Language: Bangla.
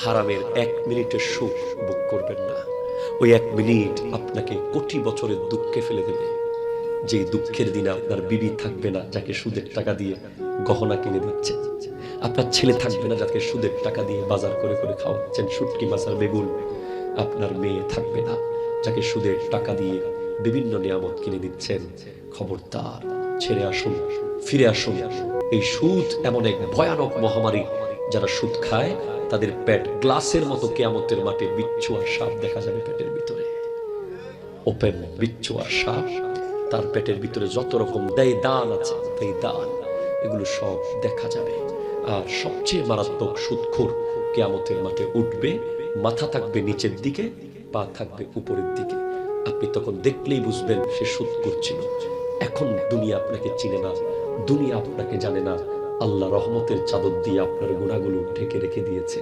হারামের 1 মিনিটের সুখ ভোগ করবেন না। ওই 1 মিনিট আপনাকে কোটি বছরের দুঃখে ফেলে দেবে। যেই দুঃখের দিনে আপনার বিবি থাকবে না যাকে সুদের টাকা দিয়ে গহনা কিনে দিচ্ছেন, আপনার ছেলে থাকবে না যাকে সুদের টাকা দিয়ে বাজার করে করে খাওয়াচ্ছেন শুটকি মাছ আর বেগুন, আপনার মেয়ে থাকবে না যাকে সুদের টাকা দিয়ে বিভিন্ন নিয়ামত কিনে দিচ্ছেন। খবরদার, ছেড়ে আসুন, ফিরে আসুন। এই সুদ এমন এক ভয়ানক মহামারী, যারা সুদ খায় তাদের পেট গ্লাসের মতো কিয়ামতের মাঠে বিচ্ছু আর সাপ দেখা যাবে পেটের ভিতরে। ওপেন বিচ্ছু আর সাপ, তার পেটের ভিতরে যত রকম দেয় দান আছে, এই দান এগুলো সব দেখা যাবে। আর সবচেয়ে মারাত্মক সুদখোর কিয়ামতের মাঠে উঠবে, মাথা থাকবে নিচের দিকে, পা থাকবে উপরের দিকে। আপনি তখন দেখলেই বুঝবেন সে সুদ করছিল। এখন দুনিয়া আপনাকে চিনে না, দুনিয়া আপনাকে জানে না, আল্লাহ রহমতের চাদর দিয়ে আপনার গুনাহগুলো ঢেকে রেখে দিয়েছে।